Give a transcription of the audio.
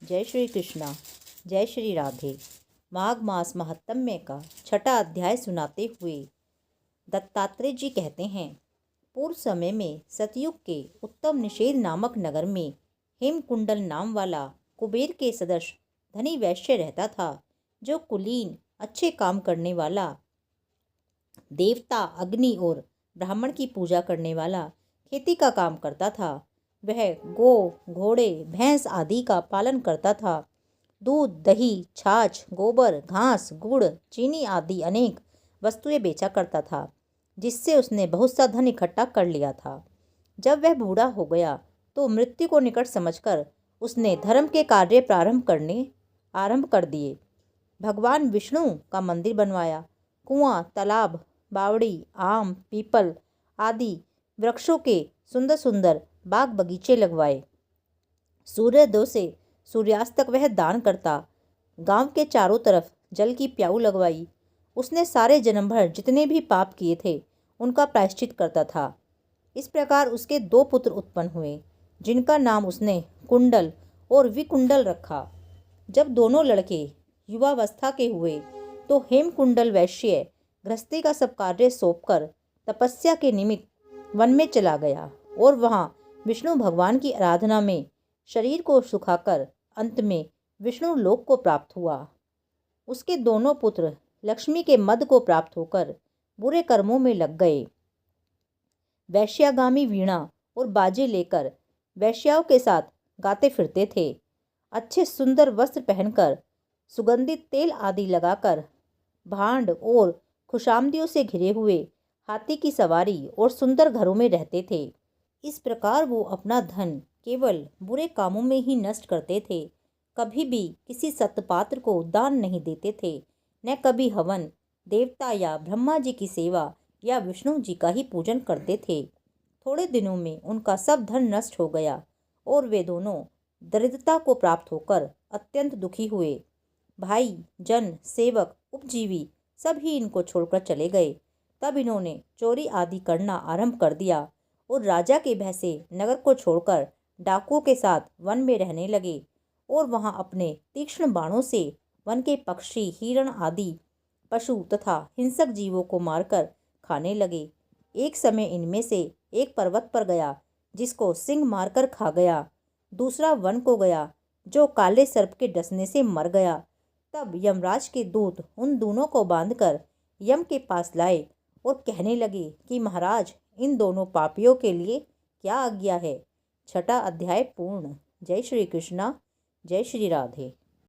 जय श्री कृष्णा, जय श्री राधे। माघ मास महात्म्य का छठा अध्याय सुनाते हुए दत्तात्रेय जी कहते हैं, पूर्व समय में सतयुग के उत्तम निषेध नामक नगर में हेमकुंडल नाम वाला कुबेर के सदृश धनी वैश्य रहता था, जो कुलीन, अच्छे काम करने वाला, देवता, अग्नि और ब्राह्मण की पूजा करने वाला, खेती का काम करता था। वह गो, घोड़े, भैंस आदि का पालन करता था। दूध, दही, छाछ, गोबर, घास, गुड़, चीनी आदि अनेक वस्तुएं बेचा करता था, जिससे उसने बहुत सा धन इकट्ठा कर लिया था। जब वह बूढ़ा हो गया तो मृत्यु को निकट समझकर उसने धर्म के कार्य आरंभ कर दिए। भगवान विष्णु का मंदिर बनवाया, कुआं, तालाब, बावड़ी, आम, पीपल आदि वृक्षों के सुंदर सुंदर बाग बगीचे लगवाए। सूर्योदय से सूर्यास्त तक वह दान करता। गांव के चारों तरफ जल की प्याऊ लगवाई। उसने सारे जन्म भर जितने भी पाप किए थे उनका प्रायश्चित करता था। इस प्रकार उसके 2 पुत्र उत्पन्न हुए, जिनका नाम उसने कुंडल और विकुंडल रखा। जब दोनों लड़के युवावस्था के हुए तो हेमकुंडल वैश्य गृहस्थी का सब कार्य सौंपकर तपस्या के निमित्त वन में चला गया और वहां विष्णु भगवान की आराधना में शरीर को सुखाकर अंत में विष्णु लोक को प्राप्त हुआ। उसके दोनों पुत्र लक्ष्मी के मद को प्राप्त होकर बुरे कर्मों में लग गए। वैश्यागामी वीणा और बाजे लेकर वैश्याओं के साथ गाते फिरते थे। अच्छे सुंदर वस्त्र पहनकर, सुगंधित तेल आदि लगाकर, भांड और खुशामदियों से घिरे हुए हाथी की सवारी और सुंदर घरों में रहते थे। इस प्रकार वो अपना धन केवल बुरे कामों में ही नष्ट करते थे। कभी भी किसी सत्पात्र को दान नहीं देते थे, न कभी हवन, देवता या ब्रह्मा जी की सेवा या विष्णु जी का ही पूजन करते थे। थोड़े दिनों में उनका सब धन नष्ट हो गया और वे दोनों दरिद्रता को प्राप्त होकर अत्यंत दुखी हुए। भाई, जन, सेवक, उपजीवी सब ही इनको छोड़कर चले गए। तब इन्होंने चोरी आदि करना आरंभ कर दिया और राजा के भय से नगर को छोड़कर डाकुओं के साथ वन में रहने लगे और वहां अपने तीक्ष्ण बाणों से वन के पक्षी, हिरण आदि पशु तथा हिंसक जीवों को मारकर खाने लगे। एक समय इनमें से एक पर्वत पर गया, जिसको सिंह मारकर खा गया। दूसरा वन को गया, जो काले सर्प के डसने से मर गया। तब यमराज के दूत उन दोनों को बांधकर यम के पास लाए और कहने लगे कि महाराज, इन दोनों पापियों के लिए क्या आज्ञा है। छठा अध्याय पूर्ण। जय श्री कृष्णा, जय श्री राधे।